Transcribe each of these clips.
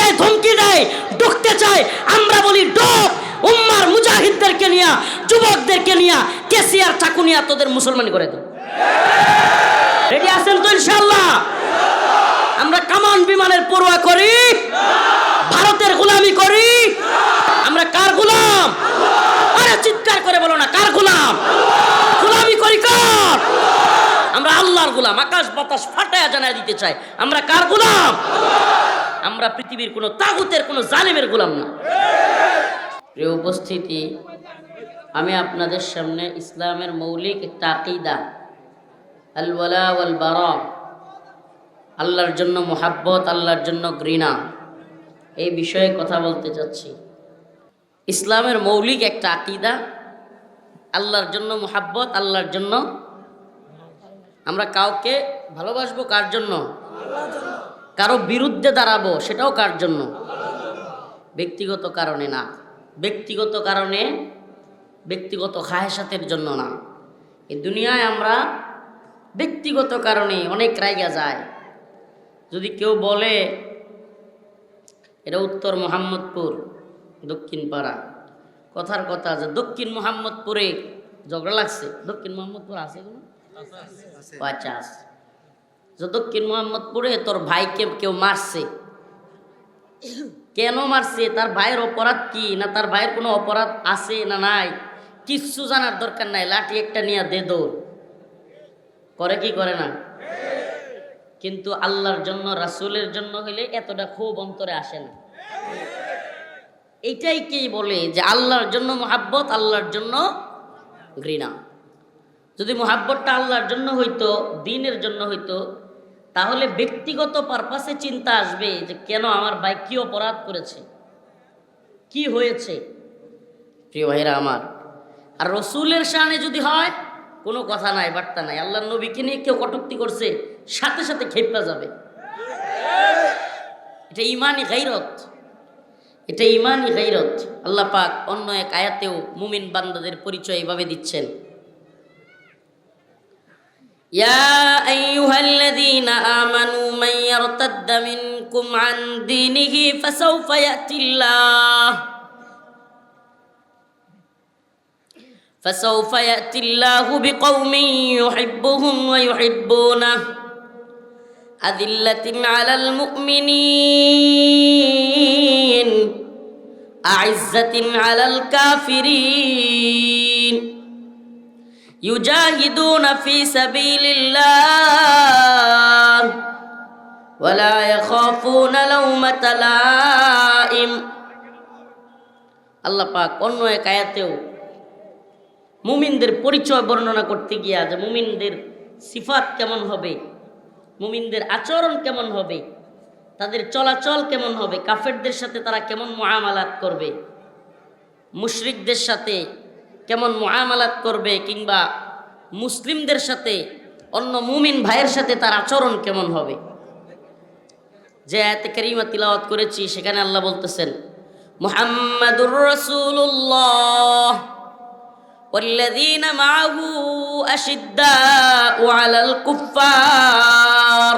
দেয়, ধমকি দেয়, ঢুকতে চায়, আমরা বলি ঢোক। উম্মার মুজাহিদদেরকে নিয়া, যুবকদেরকে নিয়া, কেসিয়ার চাকু নিয়া তোদের মুসলমানি করে দাও। রেডি আছেন তো ইনশাআল্লাহ? আমরা কামান বিমানের পরোয়া করি? ভারতের গোলামি করি? আমরা কার গোলাম? আরে চিৎকার করে বলো না, কার গোলাম? গোলামি করি কার? আমরা আল্লাহর গোলাম। আকাশ বাতাস ফাটায়া জানায় দিতে চাই, আমরা কার গোলাম? আমরা পৃথিবীর কোনো তাগুতের, কোনো জালিমের গোলাম না। প্রিয় উপস্থিতি, আমি আপনাদের সামনে ইসলামের মৌলিক একটা আকীদা, আল ওয়ালা ওয়াল বারা, আল্লাহর জন্য মুহাব্বত, আল্লাহর জন্য ঘৃণা, এই বিষয়ে কথা বলতে চাচ্ছি। ইসলামের মৌলিক একটা আকীদা, আল্লাহর জন্য মুহাব্বত, আল্লাহর জন্য। আমরা কাউকে ভালোবাসবো কার জন্য? কারো বিরুদ্ধে দাঁড়াবো সেটাও কার জন্য? ব্যক্তিগত কারণে না, ব্যক্তিগত কারণে, ব্যক্তিগত খাহেসাতের জন্য না। এই দুনিয়ায় আমরা ব্যক্তিগত কারণে অনেক রাইগা যায়। যদি কেউ বলে এটা উত্তর মোহাম্মদপুর, দক্ষিণ পাড়া, কথার কথা যে দক্ষিণ মোহাম্মদপুরে ঝগড়া লাগছে। দক্ষিণ মোহাম্মদপুর আছে কোনো? আচ্ছা আছে। যে দক্ষিণ মোহাম্মদপুরে তোর ভাইকে কেউ মারছে, কেন মারছে, তার ভাইয়ের অপরাধ কি, না তার ভাইয়ের কোনো অপরাধ আছে না নাই, কিচ্ছু জানার দরকার নাই, লাঠি একটা নিয়ে দে দৌড় করে, কি করে না? কিন্তু আল্লাহর জন্য, রাসূলের জন্য হইলে এতটা ক্ষোভ অন্তরে আসে না। এইটাই কি বলে যে আল্লাহর জন্য মুহাব্বত, আল্লাহর জন্য ঘৃণা। যদি মুহাব্বতটা আল্লাহর জন্য হইতো, দ্বীনের জন্য হইতো, তাহলে ব্যক্তিগত পারপাসে চিন্তা আসবে যে কেন আমার ভাই কি অপরাধ করেছে, কি হয়েছে। প্রিয় ভাইরা আমার, আর রসুলের শানে যদি হয় কোনো কথা নাই, বার্তা নাই। আল্লাহর নবীকে নিয়ে কেউ কটূক্তি করছে, সাথে সাথে খেপা যাবে। এটা ইমানি গায়রত, এটা ইমানি গায়রত। আল্লাহ পাক অন্য এক আয়াতেও মুমিন বান্দাদের পরিচয় এভাবে দিচ্ছেন, ইয়া আইয়ুহাল্লাযীনা আমানু মান ইয়ারতাদ্দা মিনকুম আন দীনিহি ফাসাউফা ইয়াতিল্লাহু বিকওমিন ইউহিব্বুহুম ওয়া ইউহিব্বুনাহু আযিল্লাতিন আলাল মুমিনিন আ'ইজ্জাতিন আলাল কাফিরিন ইউজাহিদুনা ফি সাবিলিল্লাহ ওয়া লা ইয়াখাফুনা লাওমাতা লাইম। আল্লাহ পাক অন্য এক আয়াতেও মুমিনদের পরিচয় বর্ণনা করতে গিয়া যে মুমিনদের সিফাত কেমন হবে, মুমিনদের আচরণ কেমন হবে, তাদের চলাচল কেমন হবে, কাফেরদের সাথে তারা কেমন মুআমালাত করবে, মুশরিকদের সাথে কেমন মুআমালাত করবে, কিংবা মুসলিমদের সাথে, অন্য মুমিন ভাইয়ের সাথে তার আচরণ কেমন হবে। যে আয়াতে কারিমা তিলাওয়াত করেছি সেখানে আল্লাহ বলতেছেন, মুহাম্মাদুর রাসূলুল্লাহ والذين معه أشداء على الكفار।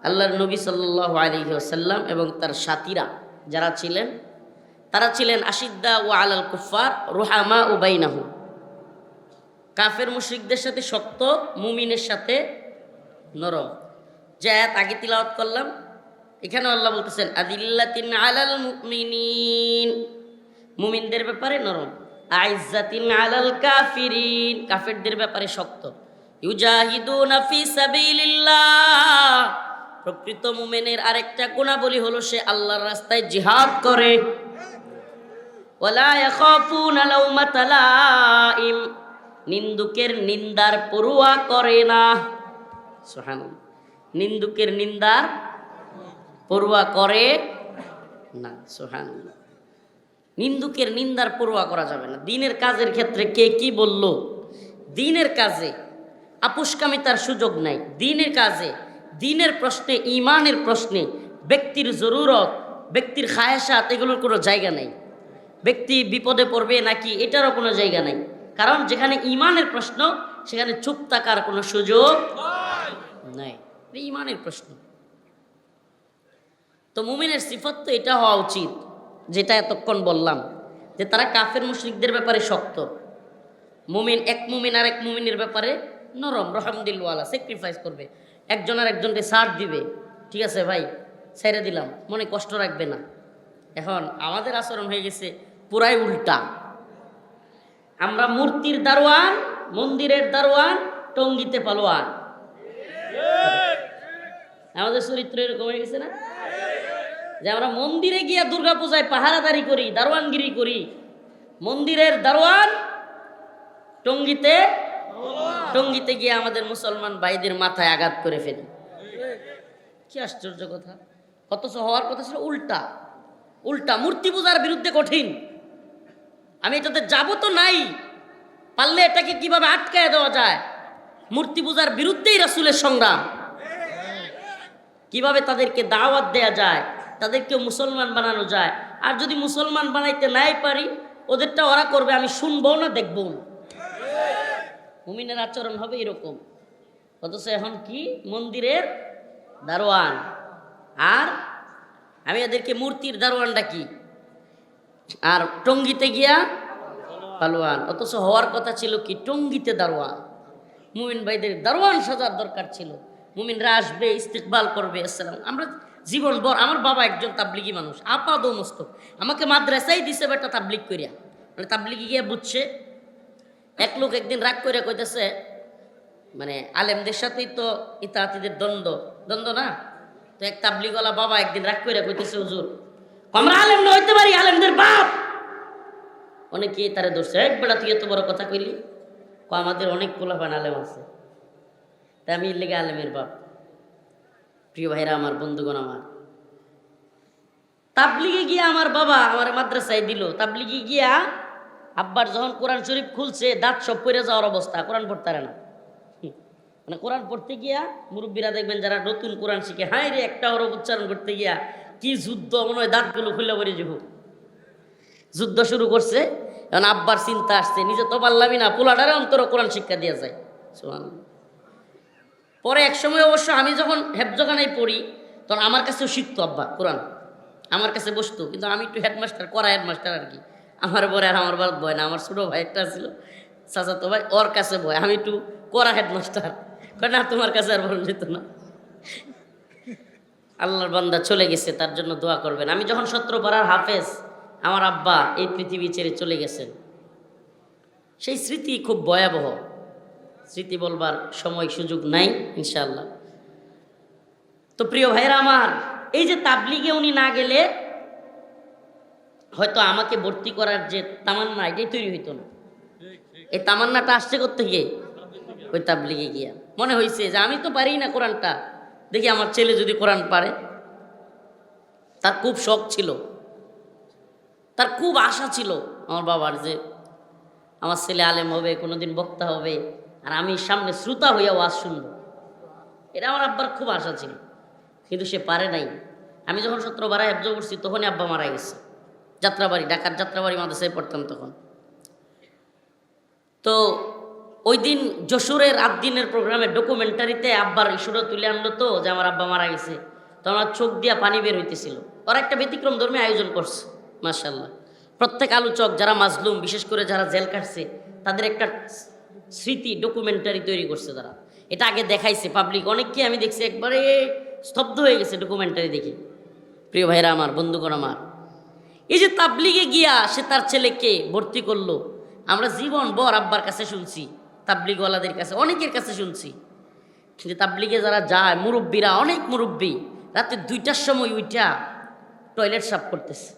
আল্লাহর নবী সাল্লাল্লাহু আলাইহি ওয়াসাল্লাম এবং তার সাথীরা যারা ছিলেন, তারা ছিলেন আশিদ্দা ও আলাল কুফার রুহামা ও বাইনাহুম, কাফের মুশরিকদের সাথে শক্ত, মুমিনের সাথে নরম। যে আয়াত আগে তিলাওয়াত করলাম, এখানে আল্লাহ বলতেছেন আদিল্লাতিন আলাল মুমিনিন, মুমিনদের ব্যাপারে নরম, আইজ্জাতিন আলাল কাফিরিন, কাফেরদের ব্যাপারে শক্ত, ইউজাহিদুনা ফি সাবিলিল্লাহ, প্রকৃত মুমিনের আরেকটা গুণাবলী হলো সে আল্লাহর রাস্তায় জিহাদ করে, ওয়ালা ইয়াখাফুনা লাওমাতা লাইম, নিন্দুকের নিন্দার পরোয়া করে না। সুবহানাল্লাহ, নিন্দুকের নিন্দার পরোয়া করে না। সুবহানাল্লাহ, নিন্দুকের নিন্দার পরোয়া করা যাবে না। দ্বীনের কাজের ক্ষেত্রে কে কি বলল, দ্বীনের কাজে আপুষ্কামিতার সুযোগ নাই। দ্বীনের কাজে, দ্বীনের প্রশ্নে, ঈমানের প্রশ্নে ব্যক্তির জরুরত, ব্যক্তির খায়েশাত, এগুলোর কোনো জায়গা নেই। ব্যক্তি বিপদে পড়বে নাকি এটারও কোনো জায়গা নেই। কারণ যেখানে ঈমানের প্রশ্ন সেখানে চুপ থাকার কোনো সুযোগ নাই। ঈমানের প্রশ্ন। তো মুমিনের সিফত তো এটা হওয়া উচিত, যেটা এতক্ষণ বললাম, যে তারা কাফের মুশরিকদের ব্যাপারে শক্ত। মুমিন এক মুমিন আর এক মুমিনের ব্যাপারে নরম, রহমদিল্লাওয়ালা, স্যাক্রিফাইস করবে, একজন আর একজনকে ছাড় দিবে। ঠিক আছে ভাই, ছেড়ে দিলাম, মনে কষ্ট রাখবে না। এখন আমাদের আচরণ হয়ে গেছে পুরাই উল্টা। আমরা মূর্তির দারোয়ান, মন্দিরের দারোয়ান, টঙ্গিতে পালোয়ান। আমাদের চরিত্র এরকম হয়ে গেছে না, যে আমরা মন্দিরে গিয়া দুর্গা পূজায় পাহারাদারি করি, দারোয়ানগিরি করি, মন্দিরের দারোয়ান, টঙ্গিতে টঙ্গিতে গিয়ে আমাদের মুসলমান ভাইদের মাথায় আঘাত করে ফেলি। কি আশ্চর্য কথা! অথচ হওয়ার কথা ছিল উল্টা। উল্টা মূর্তি পূজার বিরুদ্ধে কঠিন। আমি এটাতে যাব তো নাই, পারলে এটাকে কিভাবে আটকায় দেওয়া যায়, মূর্তি পূজার বিরুদ্ধেই রাসূলের সংগ্রাম, কিভাবে তাদেরকে দাওয়াত দেয়া যায়, তাদেরকে মুসলমান বানানো যায়। আর যদি মুসলমান বানাইতে নাই পারি, ওদেরটা ওরা করবে, আমি শুনবো না, দেখবো না। মুমিনের আচরণ হবে এরকম। অথচ এখন কি মন্দিরের দারোয়ান, আর আমি এদেরকে মূর্তির দারোয়ান ডাকি, আর টঙ্গিতে গিয়া পালোয়ান। অথচ হওয়ার কথা ছিল কি টঙ্গিতে দারোয়ান। মুমিন ভাইদের দারোয়ান সাজার দরকার ছিল। মুমিনরা আসবে, ইস্তেকবাল করবে, আসসালাম। আমরা জীবন ভর, আমার বাবা একজন তাবলিগি মানুষ, আপাদ মস্তক, আমাকে মাদ্রাসায় দিছে বেটা তাবলিগ করিয়া, মানে তাবলিগি গিয়ে বুঝছে। এক লোক একদিন রাগ করে কইতেছে, মানে আলেমদের সাথেই তো ইতাহাতিদের দ্বন্দ্ব না, তো এক তাবলিগওয়ালা বাবা একদিন রাগ করে কইতেছে, হুজুর আমরা আলেম না হইতে পারি, আলেমদের বাপ। অনেকে তারে ধরছে, এক বেলা তুই এত বড় কথা কইলি, আমাদের অনেক পোলাপান আলেম আছে, তাই আমি লেগে আলেমের বাপ। প্রিয় ভাইরা আমার, বন্ধুগণ আমার, তাবলিগে গিয়া আমার বাবা আমার মাদ্রাসায় দিল। তাবলিগে গিয়া আব্বার যখন কোরআন শরীফ খুলছে, দাঁত সব পড়ে যাওয়ার অবস্থা, কোরআন পড়তে পারে না। মানে কোরআন পড়তে গিয়া মুরব্বীরা দেখবেন যারা নতুন কোরআন শিখে, হায় রে, একটা হরফ উচ্চারণ করতে গিয়া কি যুদ্ধ, মনে হয় দাঁতগুলো খুলে পড়ে যাব। যুদ্ধ শুরু করছে। এখন আব্বার চিন্তা আসছে, নিজে তো পারলামই না, পোলাটারে অন্তর কোরআন শিক্ষা দিয়ে যায়। পরে এক সময় অবশ্য আমি যখন হেফজখানায় পড়ি, তখন আমার কাছেও শিখতো আব্বা কোরআন, আমার কাছে বসতো। কিন্তু আমি একটু হেডমাস্টার, করা হেডমাস্টার আর কি, আমার পরে আর আমার বাদ ভয় না। আমার ছোটো ভাই একটা ছিল, চাচাতো ভাই, ওর কাছে ভয়, আমি একটু করা হেডমাস্টার, না তোমার কাছে আর বরণ যেত না। আল্লাহর বান্দা চলে গেছে, তার জন্য দোয়া করবেন। আমি যখন 17 পাড়ার হাফেজ, আমার আব্বা এই পৃথিবী ছেড়ে চলে গেছেন। সেই স্মৃতি খুব ভয়াবহ, স্মৃতি বলবার সময় সুযোগ নাই ইনশাআল্লাহ। তো প্রিয় ভাইরা আমার, এই যে তাবলিগে উনি না গেলে হয়তো আমাকে ভর্তি করার যে তামান্না, এটাই তৈরি হইতো না। এই তামান্নাটা আসছে কোত্থেকে? ওই তাবলিগে গিয়া মনে হয়েছে যে আমি তো পারি না কোরআনটা, দেখি আমার ছেলে যদি কোরআন পারে। তার খুব শখ ছিল, তার খুব আশা ছিল আমার বাবার, যে আমার ছেলে আলেম হবে, কোনোদিন বক্তা হবে, আর আমি সামনে শ্রোতা হইয়া ওয়াজ শুনবো। এটা আমার আব্বার খুব আশা ছিল, কিন্তু সে পারে নাই। আমি যখন 17 বারায় হেফজ করছি, তখনই আব্বা মারা গেছে। যাত্রাবাড়ি, ঢাকার যাত্রাবাড়ি মাদ্রাসায় পড়তাম তখন। তো ওই দিন যশোরের 8 দিনের প্রোগ্রামে ডকুমেন্টারিতে আব্বার ইস্যুটা তুলে আনলো, তো যে আমার আব্বা মারা গেছে। তো আমার চোখ দিয়া পানি বের হইতেছিল। ওরা একটা ব্যতিক্রম ধর্মী আয়োজন করছে, মাশাআল্লাহ। প্রত্যেক আলোচক যারা মাজলুম, বিশেষ করে যারা জেল কাটছে, তাদের একটা স্মৃতি ডকুমেন্টারি তৈরি করছে তারা। এটা আগে দেখাইছে পাবলিক, অনেককে আমি দেখছি একবারে স্তব্ধ হয়ে গেছে ডকুমেন্টারি দেখি। প্রিয় ভাইরা আমার, বন্ধুগণ আমার, এই যে তাবলিগে গিয়া সে তার ছেলেকে ভর্তি করলো, আমরা জীবন ভর আব্বার কাছে শুনছি, তাবলিগওয়ালাদের কাছে, অনেকের কাছে শুনছি। কিন্তু তাবলিগে যারা যায়, মুরব্বীরা, অনেক মুরব্বী রাতে 2টার সময় উইটা টয়লেট সাফ করতেছে।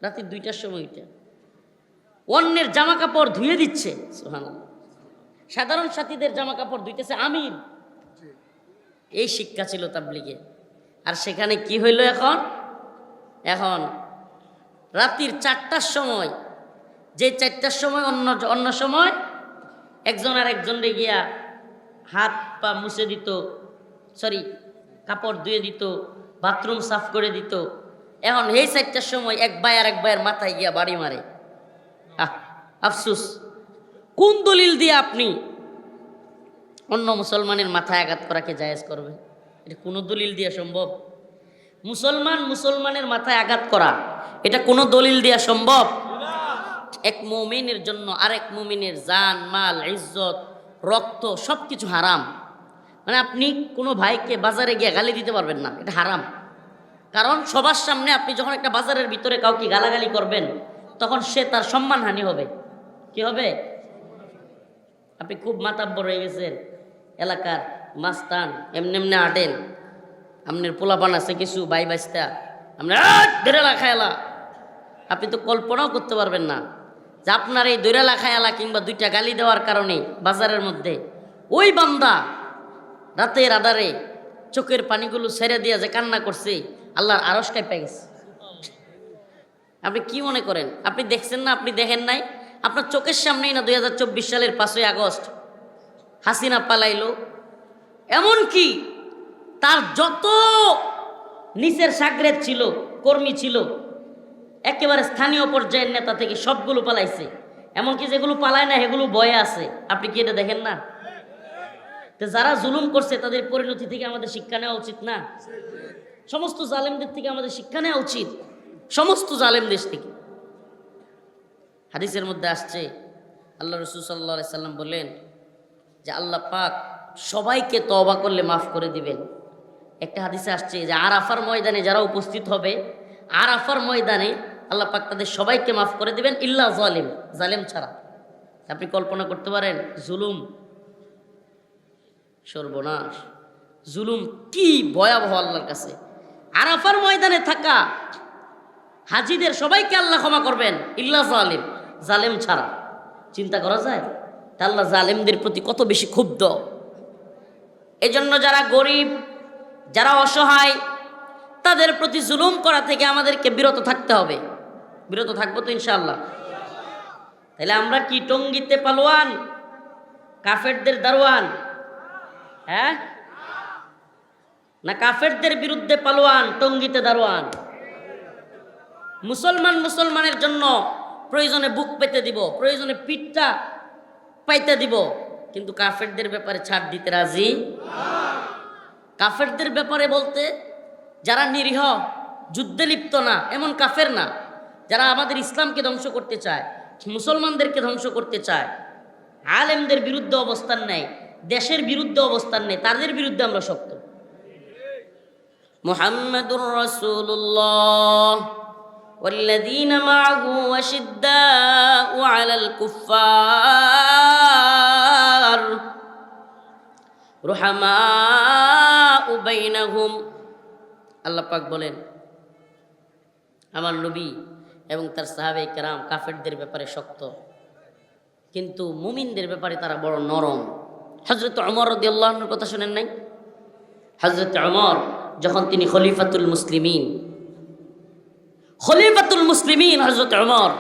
রাতে 2টার সময় উইটা অন্যের জামা কাপড় ধুয়ে দিচ্ছে। সুবহানাল্লাহ। সাধারণ সাথীদের জামা কাপড় ধুইতেছে আমির। এই শিক্ষা ছিল তাবলিগে। আর সেখানে কি হইল এখন? এখন রাত্রির 4টার সময়, যে 4টার সময় অন্য সময় একজন আর একজনরে গিয়া হাত পা মুছে দিত, কাপড় ধুয়ে দিত, বাথরুম সাফ করে দিত। এখন এই 4টার সময় এক ভাই আর এক ভাইয়ের মাথায় গিয়া বাড়ি মারে। আফসুস, কোন দলিল দিয়ে আপনি অন্য মুসলমানের মাথায় আঘাত করাকে জায়েজ করবেন? এটা কোনো দলিল দিয়ে সম্ভব? মুসলমানের মাথায় আঘাত করা, এটা কোনো দলিল দেওয়া সম্ভব? এক মুমিনের জন্য আরেক মুমিনের জান, মাল, ইজ্জত, রক্ত সবকিছু হারাম। মানে আপনি কোনো ভাইকে বাজারে গিয়ে গালি দিতে পারবেন না, এটা হারাম। কারণ সবার সামনে আপনি যখন একটা বাজারের ভিতরে কাউকে গালাগালি করবেন, তখন সে তার সম্মানহানি হবে। কি হবে? আপনি খুব মাতাব্বর হয়ে গেছেন, এলাকার মাস্তান, এমনি এমনি আটেন, আপনার পোলাপান আছে কিছু ভাই বাস্তা, আপনার দৈরালা খায়ালা, আপনি তো কল্পনাও করতে পারবেন না যে আপনার এই দৈরালা খায়ালা কিংবা দুইটা গালি দেওয়ার কারণে বাজারের মধ্যে ওই বান্দা রাতের আধারে চোখের পানিগুলো ছেড়ে দিয়ে যে কান্না করছে, আল্লাহর আরশ কাঁপে গেছে। আপনি কি মনে করেন? আপনি দেখছেন না? আপনি দেখেন নাই? আপনার চোখের সামনেই না 2024 সালের 5ই আগস্ট হাসিনা পালাইলো। এমনকি তার যত নিচের সাগরেদ ছিল, কর্মী ছিল, একেবারে স্থানীয় পর্যায়ের নেতা থেকে সবগুলো পালাইছে। এমনকি যেগুলো পালায় না সেগুলো ভয়ে আছে। আপনি কি এটা দেখেন না? তো যারা জুলুম করছে তাদের পরিণতি থেকে আমাদের শিক্ষা নেওয়া উচিত না? সমস্ত জালেমদের থেকে আমাদের শিক্ষা নেওয়া উচিত, সমস্ত জালেমদের থেকে। হাদিসের মধ্যে আসছে, আল্লাহ রাসূল সাল্লাল্লাহু আলাইহি সাল্লাম বললেন যে আল্লাহ পাক সবাইকে তওবা করলে মাফ করে দিবেন। একটা হাদিসে আসছে যে আরাফার ময়দানে যারা উপস্থিত হবে, আরাফার ময়দানে আল্লাহ পাক তাদের সবাইকে মাফ করে দিবেন, ইল্লা জালিম, জালেম ছাড়া। আপনি কল্পনা করতে পারেন জুলুম, সর্বনাশ, জুলুম কি ভয়াবহ আল্লাহর কাছে। আরাফার ময়দানে থাকা হাজিদের সবাইকে আল্লাহ ক্ষমা করবেন, ইল্লা জালিম, জালেম ছাড়া। চিন্তা করা যায়? তা আল্লাহ জালেমদের প্রতি কত বেশি ক্ষুব্ধ। এজন্য যারা গরিব, যারা অসহায়, তাদের প্রতি জুলুম করা থেকে আমাদেরকে বিরত থাকতে হবে। বিরত থাকবো তো ইনশাআল্লাহ। তাহলে আমরা কি টঙ্গিতে পালোয়ান, কাফেরদের দারোয়ান? হ্যাঁ না কাফেরদের বিরুদ্ধে পালোয়ান, টঙ্গিতে দারোয়ান? মুসলমানের জন্য প্রয়োজনে বুক পেতে দিব, প্রয়োজনে পিঠটা পাইতে দিব, কিন্তু কাফেরদের ব্যাপারে ছাড় দিতে রাজি। কাফেরদের ব্যাপারে বলতে যারা নিরীহ, যুদ্ধে লিপ্ত না এমন কাফের না, যারা আমাদের ইসলামকে ধ্বংস করতে চায়, মুসলমানদেরকে ধ্বংস করতে চায়, আলেমদের বিরুদ্ধে অবস্থান নেয়, দেশের বিরুদ্ধে অবস্থান নেয়, তাদের বিরুদ্ধে আমরা শক্ত। মুহাম্মাদুর রাসূলুল্লাহ والذين معه وشداء على الكفار رحماء بينهم। আল্লাহ পাক বলেন আমার নবী এবং তার সাহাবে কেরাম কাফেরদের ব্যাপারে শক্ত, কিন্তু মুমিনদের ব্যাপারে তারা বড় নরম। হযরত ওমর রাদিয়াল্লাহু আনহুর কথা শুনেন নাই? হযরত ওমর যখন তিনি খলিফাতুল মুসলিমিন হযরত ওমর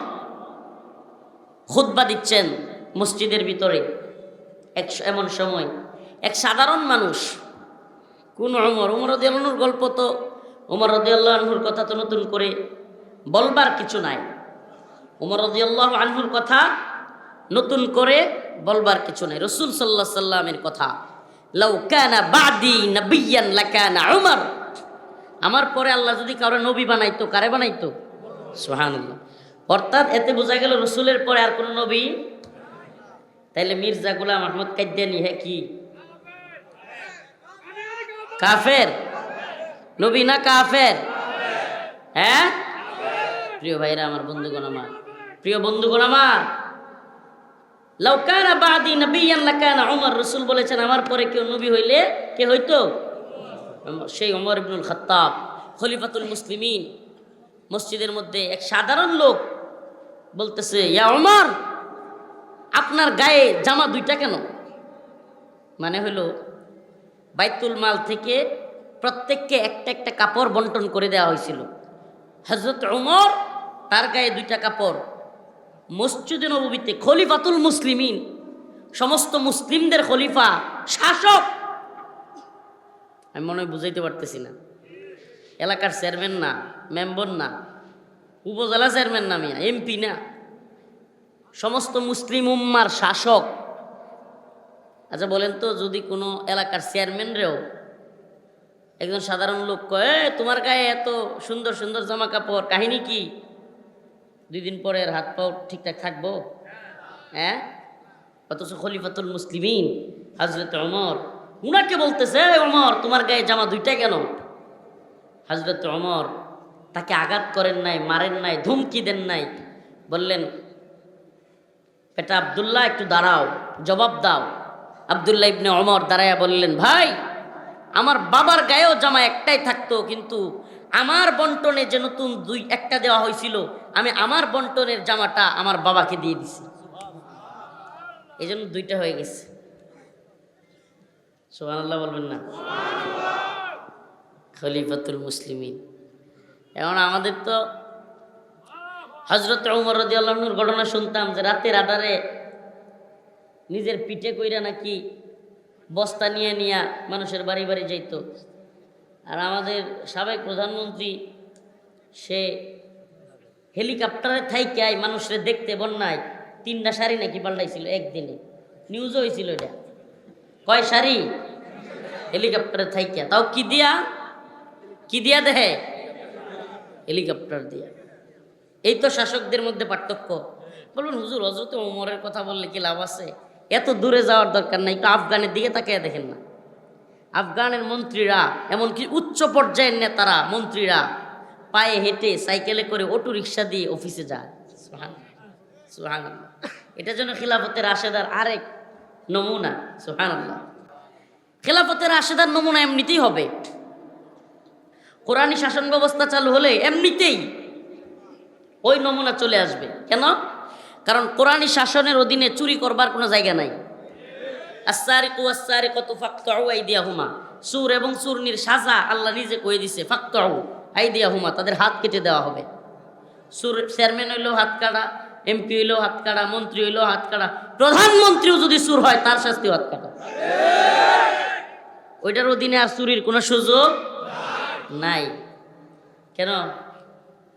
খুতবা দিচ্ছেন মসজিদের ভিতরে, এমন সময় এক সাধারণ মানুষ, কোন ওমর রাদিয়াল্লাহু আনহুর গল্প তো, ওমর রাদিয়াল্লাহু আনহুর কথা তো নতুন করে বলবার কিছু নাই। ওমর রাদিয়াল্লাহু আনহুর কথা নতুন করে বলবার কিছু নাই। রাসূল সাল্লাল্লাহু আলাইহি সাল্লামের কথা, লাউ কানা বাদি নাবিয়ান লাকানা ওমর, আমার পরে আল্লাহ যদি কারো নবী বানাইতো, কারে বানাইতো? সুবহানাল্লাহ। অর্থাৎ এতে বোঝা গেল রসুলের পরে আর কোনো নবী। তাইলে মির্জা গোলাম আহমদ কাদ্যানী হ্যাঁ কি কাফের? নবী না কাফের? হ্যাঁ প্রিয় ভাইরা আমার, বন্ধুগণ আমার, প্রিয় বন্ধুগণ আমার, লাউ কানা বাদি নাবিয়ান লাকানা ওমর, রাসূল বলেছেন আমার পরে কেউ নবী হইলে কে হইতো? সেই ওমর ইবনুল খাত্তাব, খলিফাতুল মুসলিমিন। মসজিদের মধ্যে এক সাধারণ লোক বলতেছে, ইয়া ওমর, আপনার গায়ে জামা দুইটা কেন? মানে হলো বাইতুল মাল থেকে প্রত্যেককে একটা একটা কাপড় বন্টন করে দেওয়া হয়েছিল। হযরত ওমর তার গায়ে দুইটা কাপড়, মসজিদে নববীতে খলিফাতুল মুসলিমিন, সমস্ত মুসলিমদের খলিফা, শাসক। আমি মনে হয় বুঝাইতে পারতেছি না। এলাকার চেয়ারম্যান না, মেম্বার না, উপজেলা চেয়ারম্যান না, মিয়া এমপি না, সমস্ত মুসলিম উম্মার শাসক। আচ্ছা বলেন তো, যদি কোনো এলাকার চেয়ারম্যানরেও একজন সাধারণ লোক কয়, তোমার গায়ে এত সুন্দর সুন্দর জামা কাপড়, কাহিনী কি? 2 দিন পরে হাত পাও ঠিকঠাক থাকবো? হ্যাঁ। অথচ খলিফাতুল মুসলিমিন হযরত ওমর উনাকে বলতেছে, ওমর তোমার গায়ে জামা 2টা কেন? হযরত ওমর তাকে আঘাত করেন নাই, মারেন নাই, ধমকি দেন নাই, বললেন, বেটা আব্দুল্লাহ একটু দাঁড়াও, জবাব দাও। আব্দুল্লাহ ইবনে ওমর দাঁড়ায়া বললেন, ভাই আমার বাবার গায়েও জামা একটাই থাকতো, কিন্তু আমার বন্টনে যে নতুন একটা দেওয়া হয়েছিল, আমি আমার বন্টনের জামাটা আমার বাবাকে দিয়ে দিছি, এই জন্য 2টা হয়ে গেছে। সুবহানাল্লাহ বলবেন না? খলিফাতুল মুসলিমিন। এখন আমাদের তো হযরত ওমর রাদিয়াল্লাহু আনহুর ঘটনা শুনতাম যে রাতের আধারে নিজের পিঠে কইরা নাকি বস্তা নিয়ে নিয়ে মানুষের বাড়ি বাড়ি যাইত। আর আমাদের সাবেক প্রধানমন্ত্রী সে হেলিকপ্টারে থাইকাই মানুষের দেখতে বন্যায় 3টা শাড়ি নাকি পাল্টাইছিল একদিনে, নিউজও হয়েছিল এটা। কয় শাড়ি? হেলিকপ্টারে থাইকা, তাও কি দিয়া দেহে? হেলিকপ্টার দিয়া। এই তো শাসকদের মধ্যে পার্থক্য। বলুন হুজুর হযরত ওমরের কথা বললে কি লাভ আছে? এত দূরে যাওয়ার দরকার নাই, একটু আফগানের দিকে তাকিয়ে দেখেন না। আফগানের মন্ত্রীরা, এমনকি উচ্চ পর্যায়ের নেতারা, মন্ত্রীরা পায়ে হেঁটে, সাইকেলে করে, অটো রিক্সা দিয়ে অফিসে যায়। সুবহানাল্লাহ। এটা যেন খিলাফতের রাশেদার আরেক নমুনা। সুবহানাল্লাহ। খেলাফতের রাশেদার নমুনা এমনিতেই হবে। কোরআনী শাসন ব্যবস্থা চালু হলে এমনিতেই ওই নমুনা চলে আসবে। কেন? কারণ কোরআনী শাসনের অধীনে চুরি করবার কোনো জায়গা নাই। আস-সারিকু ওয়াস-সারিকাতু ফাকতাউ আইদিয়াহুমা, চোর এবং চুরনির সাজা আল্লাহ নিজে কয়ে দিছে, ফাকতাউ আইদিয়াহুমা, তাদের হাত কেটে দেওয়া হবে। চোর চেয়ারম্যান হইলেও হাত কাটা, এমপি হইলেও হাত কাটা, মন্ত্রী হইলেও হাত কাটা, প্রধানমন্ত্রীও যদি চোর হয় তার শাস্তিও হাত কাটা। ওইটার অধীনে আর চুরির কোনো সুযোগ নাই। কেন?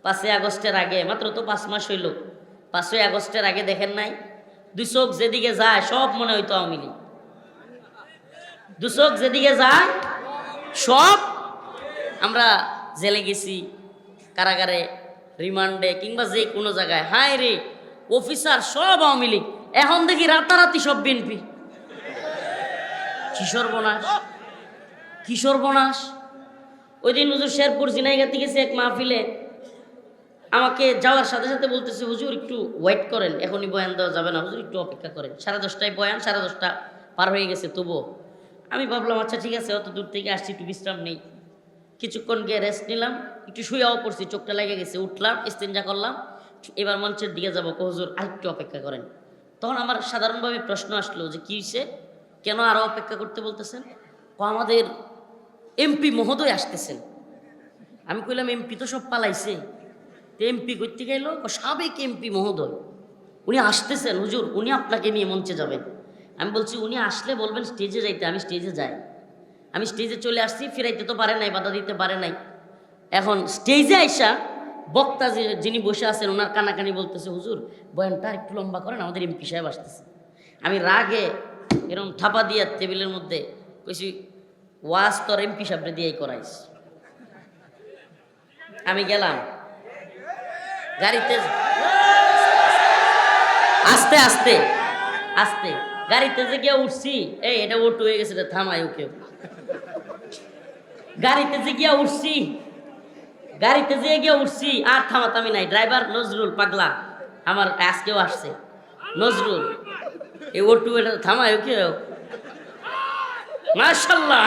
5ই আগস্টের আগে, মাত্র তো 5 মাস হইল, 5ই আগস্টের আগে দেখেন নাই? 2 চোখ যেদিকে যায় সব মনে হইতো আওয়ামী লীগ। 2 চোখ যেদিকে যায় সব, আমরা জেলে গেছি, কারাগারে, রিমান্ডে, কিংবা যে কোনো জায়গায়, হায় রে অফিসার সব আওয়ামী লীগ। এখন দেখি রাতারাতি সব বিএনপি। কি সর্বনাশ, কি সর্বনাশ। ওই দিন হুজুর শেরপুর জিনাইগাতি গেছে এক মাহফিলে, আমাকে যাওয়ার সাথে সাথে বলতেছে, হুজুর একটু ওয়েট করেন, এখনই বয়ান দেওয়া যাবে না, হুজুর একটু অপেক্ষা করেন। 10:30টায় বয়ান, 10:30 পার হয়ে গেছে তবুও। আমি ভাবলাম আচ্ছা ঠিক আছে, অত দূর থেকে আসছি, একটু বিশ্রাম নেই। কিছুক্ষণ গিয়ে রেস্ট নিলাম, একটু শুয়েও পড়ছি, চোখটা লেগে গেছে, উঠলাম, ইস্তেঞ্জা করলাম, এবার মঞ্চের দিকে যাবো, হুজুর আরেকটু অপেক্ষা করেন। তখন আমার সাধারণভাবে প্রশ্ন আসলো যে কী হয়েছে, কেন আরও অপেক্ষা করতে বলতেছেন? আমাদের এমপি মহোদয় আসতেছেন। আমি কইলাম এমপি তো সব পালাইছে, এমপি করতে গেল, সাবেক এমপি মহোদয় উনি আসতেছেন, হুজুর উনি আপনাকে নিয়ে মঞ্চে যাবেন। আমি বলছি উনি আসলে বলবেন স্টেজে যাইতে, আমি স্টেজে যাই। আমি স্টেজে চলে আসছি, ফিরাইতে তো পারে নাই, বাধা দিতে পারে নাই। এখন স্টেজে আইসা বক্তা যিনি বসে আছেন ওনার কানাকানি বলতেছে, হুজুর বয়ানটা একটু লম্বা করেন, আমাদের এমপি সাহেব আসতেছে। আমি রাগে এরকম থাপা দিয়া টেবিলের মধ্যে কইছি, ওয়াজ তোর এমপি সাহেবরে দিয়েই করাইস। আমি গেলাম গাড়িতে, আস্তে আস্তে আস্তে গাড়িতে যে গিয়ে উঠছি, এই এটা ওটু হয়ে গেছে, থামাই ওকে। গাড়িতে যে গিয়া উঠছি আর থামাতামি নাই। ড্রাইভার নজরুল পাগলা, আমার আজকেও আসছে নজরুল, এই ওটু এটা থামাই ওকে। মাশাআল্লাহ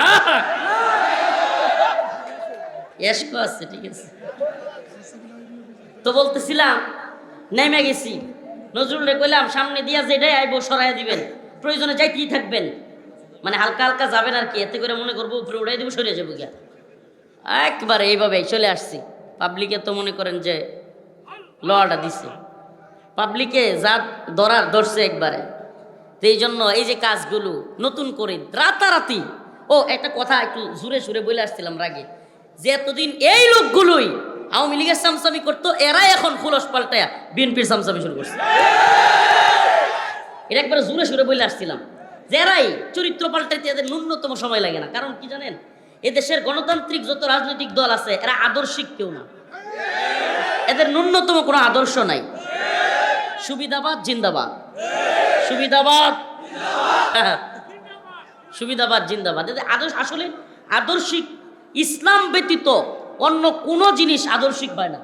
এসকো আছে, ঠিক আছে। তো বলতেছিলাম নেমে গেছি, নজরুল কইলাম সামনে দিয়া যেটাই আইবো সরাই দিবেন, প্রয়োজনে যাইতেই থাকবেন, মানে হালকা হালকা যাবেন আর কি, এতে করে মনে করবো উপরে উড়াই দেবো, সরে যাবো গিয়া। একবারে এইভাবে চলে আসছি। পাবলিকে তো মনে করেন যে লটা দিছে, পাবলিকে যা ধরছে একবারে। তো এই জন্য এই যে কাজগুলো নতুন করে রাতারাতি, ও একটা কথা একটু জুড়ে সুরে বলে আসছিলাম রাগে, যে এতদিন এই লোকগুলোই আওয়ামী লীগের সামসামি করতো, এরাই এখন খুলস পাল্টায়া বিএনপির সামসামি শুরু করছে। এটা একবার জুড়ে সুরে বলে আসছিলাম যে এরাই চরিত্র পাল্টাইতে এদের ন্যূনতম সময় লাগে না। কারণ কি জানেন, এদেশের গণতান্ত্রিক যত রাজনৈতিক দল আছে এরা আদর্শিক কেউ না, এদের ন্যূনতম কোনো আদর্শ নাই। সুবিধাবাদ জিন্দাবাদ, সুবিধাবাদ সুবিধাবাদ জিন্দাবাদ। এদের আদর্শ আসলে আদর্শিক ইসলাম ব্যতীত অন্য কোনো জিনিস আদর্শিক হয় না।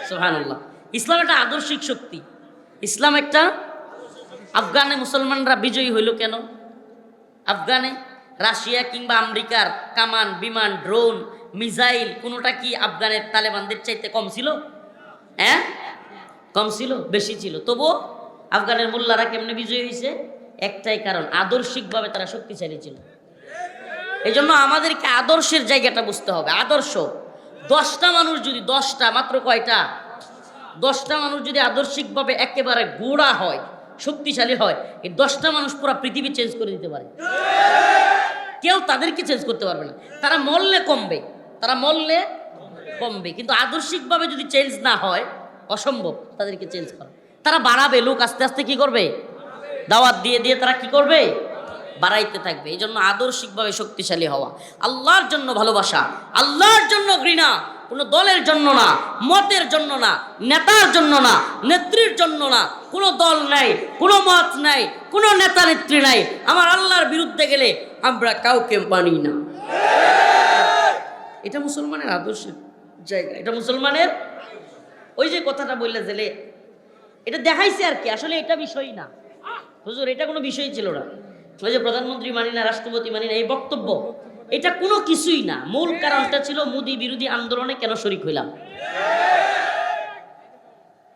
সুবহানাল্লাহ। ইসলাম একটা আদর্শিক শক্তি। ইসলাম একটা, আফগানে মুসলমানরা বিজয়ী হইল কেন? আফগানে রাশিয়া কিংবা আমেরিকার কামান, বিমান, ড্রোন, মিসাইল কোনোটা কি আফগানের তালেবানদের চাইতে কম ছিল? হ্যাঁ, কম ছিল? বেশি ছিল। তবুও আফগানের মোল্লারা কেমনে বিজয়ী হয়েছে? একটাই কারণ, আদর্শিকভাবে তারা শক্তিশালী ছিল। এই জন্য আমাদেরকে আদর্শের জায়গাটা বুঝতে হবে। আদর্শ 10টা মানুষ যদি, 10টা মাত্র কয়টা? 10টা মানুষ যদি আদর্শিকভাবে একেবারে গোড়া হয়, শক্তিশালী হয়, এই 10টা মানুষ পুরো পৃথিবী চেঞ্জ করে দিতে পারে। কেউ তাদেরকে চেঞ্জ করতে পারবে না। তারা মরলে কমবে, তারা মরলে কমবে, কিন্তু আদর্শিকভাবে যদি চেঞ্জ না হয় অসম্ভব তাদেরকে চেঞ্জ করা। তারা বাড়াবে, লোক আস্তে আস্তে কি করবে? দাওয়াত দিয়ে দিয়ে তারা কি করবে? বাড়াইতে থাকবে। এই জন্য আদর্শিকভাবে শক্তিশালী হওয়া, আল্লাহর জন্য ভালোবাসা, আল্লাহর জন্য ঘৃণা, কোনো দলের জন্য না, মতের জন্য না, নেতার জন্য না, নেত্রীর জন্য না। কোনো দল নাই, কোনো মত নাই, কোনো নেতা নেত্রী নাই। আমার আল্লাহর বিরুদ্ধে গেলে আমরা কাউকে মানি না। এটা মুসলমানের আদর্শের জায়গা, এটা মুসলমানের। ওই যে কথাটা বললে জেলে, এটা দেখাইছে আর কি, আসলে এটা বিষয় না হুজুর, এটা কোনো বিষয় ছিল না। ওই যে প্রধানমন্ত্রী মানি না, রাষ্ট্রপতি মানি না, এই বক্তব্য, এটা কোনো কিছুই না। মূল কারণটা ছিল মোদি বিরোধী আন্দোলনে কেন শরিক হইলাম।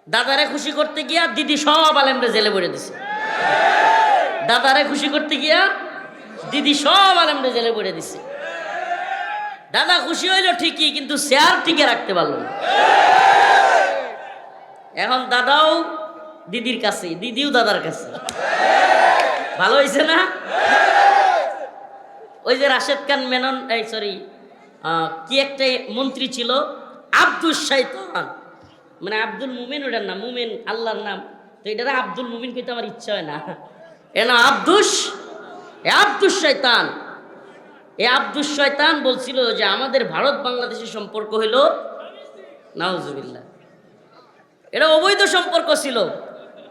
দাদারে খুশি করতে গিয়া দিদি সব আলেমরে জেলে ভরে দিছে। দাদারে খুশি করতে গিয়া দিদি সব আলেমরে জেলে ভরে দিছে। দাদা খুশি হইল ঠিকই, কিন্তু শেয়ার টিকে রাখতে পারলো না। এখন দাদাও দিদির কাছে, দিদিও দাদার কাছে। ভালো হয়েছে না? ওই যে রাশেদ খান মেনন, সরি কি একটা মন্ত্রী ছিল, আব্দুস শয়তান, মানে আব্দুল মুমিন, ওটার নাম মুমিন আল্লাহর নাম, তো এটা আব্দুল মুমিন কইতে আমার ইচ্ছা হয় না। এ না আব্দুস শয়তান। এই আব্দুস শয়তান বলছিল যে আমাদের ভারত বাংলাদেশের সম্পর্ক হইল নাউজুবিল্লাহ, এটা অবৈধ সম্পর্ক ছিল।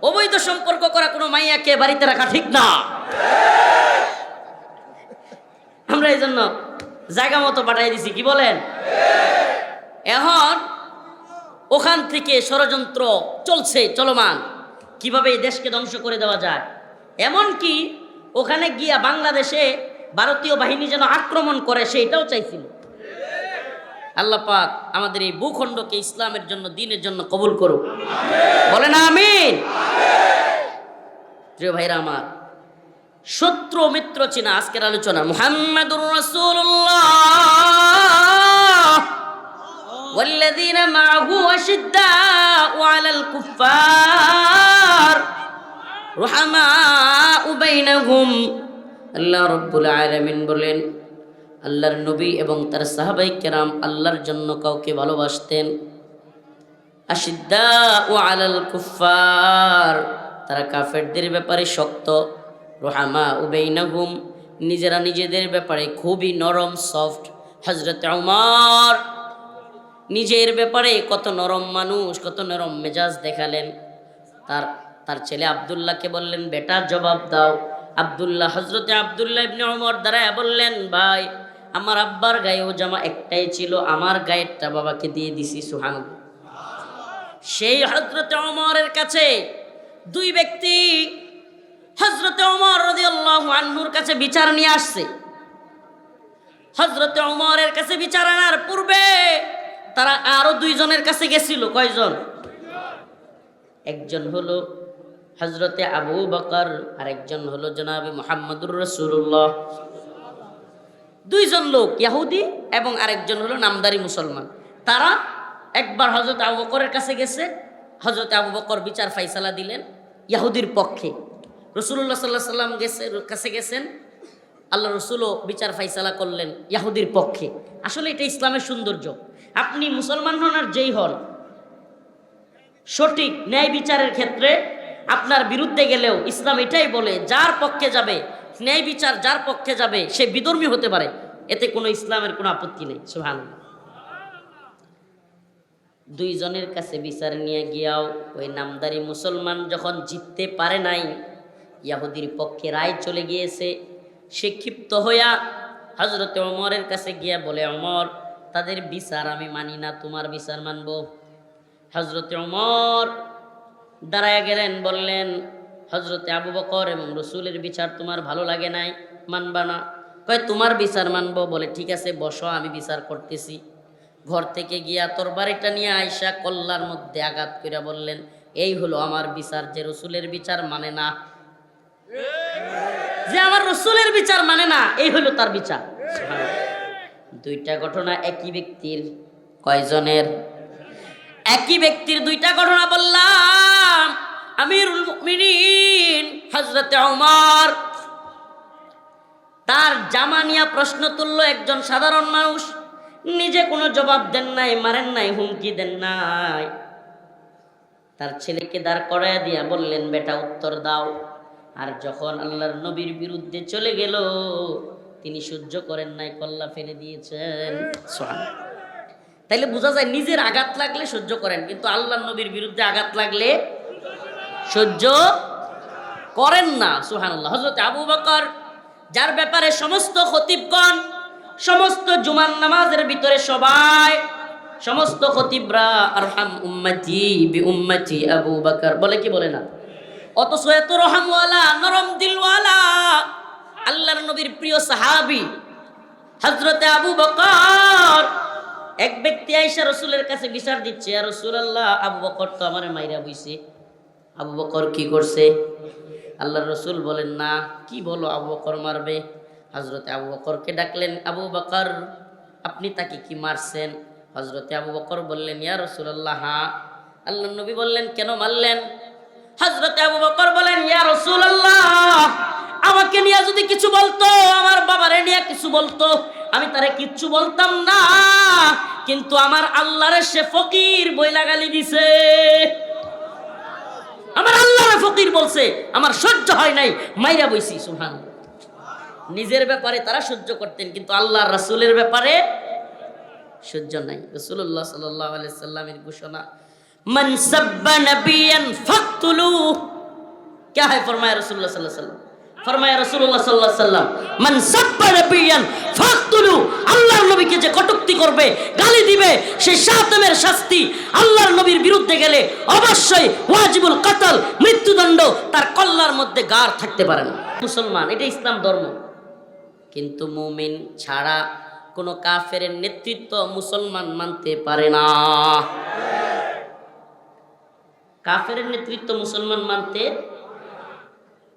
অবৈধ সম্পর্ক করা কোনো মাইয়াকে বাড়িতে রাখা ঠিক না। আমরা এই জন্য জায়গা মতো পাঠাই দিছি, কি বলেন? এখন ওখান থেকে ষড়যন্ত্র চলছে, চলমান, কিভাবে এই দেশকে ধ্বংস করে দেওয়া যায়। এমনকি ওখানে গিয়া বাংলাদেশে ভারতীয় বাহিনী যেন আক্রমণ করে সেটাও চাইছিল। আল্লাহ পাক আমাদের এই ভূখণ্ডকে ইসলামের জন্য, দ্বীনের জন্য কবুল করুক, বলেন আমিন। প্রিয় ভাইরা আমার, শত্রু মিত্র চিনা আজকের আলোচনা। মুহাম্মাদুর রাসূলুল্লাহ ওয়াল্লাযীনা মাআহু আশিদ্দাউ আলাল কুফফার রুহামাউ বাইনাহুম। আল্লাহ রাব্বুল আলামিন বলেন, আল্লাহর নবী এবং তার সাহাবায়ে কেরাম আল্লাহর জন্য কাউকে ভালোবাসতেন। আশিদ্দাউ আলাল কুফফার, তারা কাফেরদের ব্যাপারে শক্ত। রুহামাউ বাইনাহুম, নিজেরা নিজেদের ব্যাপারে খুবই নরম, সফট। হযরত ওমর নিজের ব্যাপারে কত নরম মানুষ, কত নরম মেজাজ দেখালেন। তার ছেলে আব্দুল্লাহকে বললেন, বেটা জবাব দাও। আব্দুল্লাহ, হযরতে আব্দুল্লাহ ইবনে ওমর দাঁড়ায় বললেন, ভাই আমার আব্বার গায়েও জামা একটাই ছিল, আমার গায়েরটা বাবাকে দিয়ে দিছি। সুবহানাল্লাহ। সেই হযরতে ওমরের কাছে দুই ব্যক্তি হযরতে ওমর রাদিয়াল্লাহু আনহুর কাছে বিচার নিয়ে আসছে। হযরতে ওমরের কাছে বিচার আনার পূর্বে তারা আরো দুইজনের কাছে গেছিল। কয়জন? একজন হলো হযরতে আবু বকর, আর একজন হলো জনাবে মুহাম্মদুর রাসূলুল্লাহ। দুইজন লোক, ইহুদি এবং আরেকজন হলো নামদারি মুসলমান। তারা একবার হযরত আবু বকরের কাছে গেছে। হযরত আবু বকর বিচার ফাইসালা দিলেন ইহুদির পক্ষে। রাসূলুল্লাহ সাল্লাল্লাহু আলাইহি সাল্লাম কাছে গেছেন, আল্লাহ রাসূলও বিচার ফাইসালা করলেন ইহুদির পক্ষে। আসলে এটা ইসলামের সৌন্দর্য। আপনি মুসলমান হন আর যেই হন, সঠিক ন্যায় বিচারের ক্ষেত্রে আপনার বিরুদ্ধে গেলেও ইসলাম এটাই বলে, যার পক্ষে যাবে, ন্যায় বিচার যার পক্ষে যাবে, সে বিধর্মী হতে পারে, এতে কোনো ইসলামের কোনো আপত্তি নেই। সুবহানাল্লাহ। দুইজনের কাছে বিচার নিয়ে গিয়াও ওই নামদারি মুসলমান যখন জিততে পারে নাই, ইয়াহুদির পক্ষে রায় চলে গিয়েছে, সে ক্ষিপ্ত হইয়া হযরতে ওমরের কাছে গিয়া বলে, ওমর, তাদের বিচার আমি মানি না, তোমার বিচার মানব। হযরতে ওমর দাঁড়ায় গেলেন, বললেন, হযরতে আবু বকর এবং রসুলের বিচার তোমার ভালো লাগে নাই, মানবা না? কয়, তোমার বিচার মানবো। বলে, ঠিক আছে, বসো, আমি বিচার করতেছি। ঘর থেকে গিয়া তরবারিটা নিয়ে আয়সা কল্লার মধ্যে আঘাত করে বললেন, এই হলো আমার বিচার, যে রসুলের বিচার মানে না, যে আমার রসুলের বিচার মানে না, এই হলো তার বিচার। দুইটা ঘটনা একই ব্যক্তির। কয়জনের? একই ব্যক্তির দুইটা ঘটনা বললাম। আমিরুল মুমিনিন হযরতে ওমর তার জামা নিয়ে প্রশ্ন তুলল একজন সাধারণ মানুষ, নিজে কোনো জবাব দেন নাই, মারেন নাই, হুমকি দেন নাই। তার ছেলেকে দাঁড় করায় দিয়া বললেন, বেটা উত্তর দাও। আর যখন আল্লাহর নবীর বিরুদ্ধে চলে গেল, তিনি সহ্য করেন নাই, কল্লা ফেলে দিয়েছেন। তাইলে বোঝা যায় নিজের আঘাত লাগলে সহ্য করেন, কিন্তু আল্লাহর নবীর বিরুদ্ধে আঘাত লাগলে সহ্য করেন না। সুবহানাল্লাহ। হযরত আবু বকর, যার ব্যাপারে সমস্ত খতিবগণ, সমস্ত জুমার নামাজের ভিতরে সবাই, সমস্ত খতিবরা আরহাম উম্মতি বি উম্মতি আবু বকর বলে, কি বলে না? অথচ এত রহমওয়ালা, নরম দিলওয়ালা, আল্লাহর নবীর প্রিয় সাহাবী হযরতে আবু বকর, এক ব্যক্তি আয়েশা রাসূলের কাছে বিচার দিচ্ছে, ইয়া রাসূলুল্লাহ, আবু বকর তো আমারে মাইরা বইছে। আবু বকর কি করছে? আল্লাহর রাসূল বলেন, না, কি বলো, আবু বকর মারবে? হযরতে আবু বকরকে ডাকলেন, আবু বকর, আপনি তাকে কি মারছেন? হযরতে আবু বকর বললেন, ইয়া রাসূলুল্লাহ, হ্যাঁ। আল্লাহর নবী বললেন, কেন মারলেন? হযরতে আবু বকর বলেন, ইয়া রাসূলুল্লাহ, আমাকে নিয়ে যদি কিছু বলতো, আমার বাবারে নিয়ে কিছু বলতো, আমি তারে কিচ্ছু বলতাম না, কিন্তু আমার আল্লাহরে সে ফকির বইলা গালি দিছে। আমার আল্লাহরে ফকির বলছে, আমার সহ্য হয় নাই, মাইরা বইছি। সুবহানাল্লাহ। নিজের ব্যাপারে তারা সহ্য করতেন, কিন্তু আল্লাহর রাসূলের ব্যাপারে সহ্য নাই। রাসূলুল্লাহ সাল্লাল্লাহু আলাইহি সাল্লামের ঘোষণা, মান সাব্বা নাবিয়ান ফাকতুলু। क्या है फरमाया रसूलुल्लाह सल्लल्लाहु अलैहि वसल्लम, फरमाया रसूलुल्लाह सल्लल्लाहु अलैहि वसल्लम, মান সাব্বা নাবিয়ান ফাকতুলু। আল্লাহর নবীকে যে কটূক্তি করবে, গালি দিবে, সে শাতমের শাস্তি। আল্লাহর নবীর বিরুদ্ধে গেলে অবশ্যই ওয়াজিবুল কতল, মৃত্যুদণ্ড তার কল্লার মধ্যে গার থাকতে পারে না। মুসলমান, এটা ইসলাম ধর্ম। কিন্তু মুমিন ছাড়া কোনো কাফেরের নেতৃত্ব মুসলমান মানতে পারে না। কাফেরের নেতৃত্ব মুসলমান মানতে।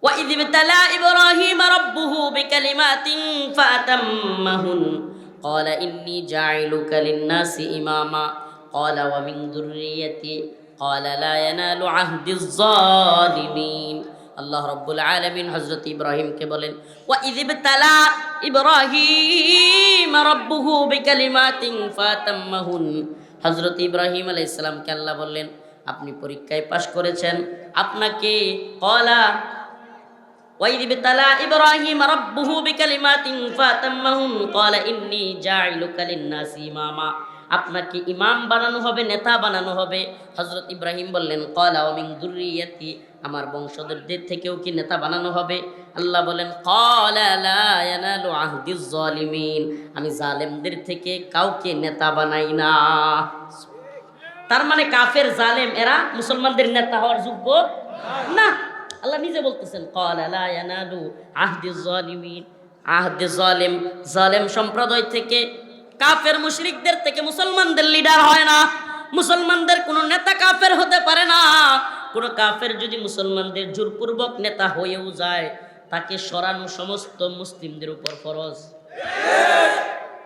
وَإِذِ ابْتَلَى إِبْرَاهِيمَ رَبُّهُ بِكَلِمَاتٍ فَأَتَمَّهُنَّ قَالَ إِنِّي جَاعِلُكَ لِلنَّاسِ إِمَامًا قَالَ وَمِنْ ذُرِّيَّتِي قَالَ لَا يَنَالُ عَهْدِ الظَّالِمِينَ। আল্লাহ রাব্বুল আলামিন হযরত ইব্রাহিমকে বলেন, وَإِذِ ابْتَلَى إِبْرَاهِيمَ رَبُّهُ بِكَلِمَاتٍ فَأَتَمَّهُنَّ। হযরত ইব্রাহিম আলাইহিস সালামকে আল্লাহ বললেন, আপনি পরীক্ষায় পাশ করেছেন, আপনাকে কলা وَإِذِ ابْتَلَى إِبْرَاهِيمَ رَبُّهُ بِكَلِمَاتٍ فَأَتَمَّهُنَّ قَالَ إِنِّي جَاعِلُكَ لِلنَّاسِ إِمَامًا। আপনাকে ইমাম বানানো হবে, নেতা বানানো হবে। হযরত ইব্রাহিম বললেন, ক্বালা ওয়া মিন যুররিয়াতি, আমার বংশধরদের থেকেও কি নেতা বানানো হবে? আল্লাহ বলেন, ক্বালা লা ইয়ানালু আহদিজ যালিমিন, আমি জালেমদের থেকে কাউকে নেতা বানাই না। তার মানে কাফের, জালেম, এরা মুসলমানদের নেতা হওয়ার যোগ্য না। আল্লাহ নিজে বলতেছেন, ক্বালা লা ইয়ানালু আহদিজ যালিমিন, আহদে জালেম, জালেম সম্প্রদায় থেকে, কাফের মুশরিকদের থেকে মুসলমানদের লিডার হয় না। মুসলমানদের কোনো নেতা কাফের হতে পারে না। কোনো কাফের যদি মুসলমানদের জোরপূর্বক নেতা হয়েও যায়, তাকে সরানো সমস্ত মুসলিমদের উপর ফরজ।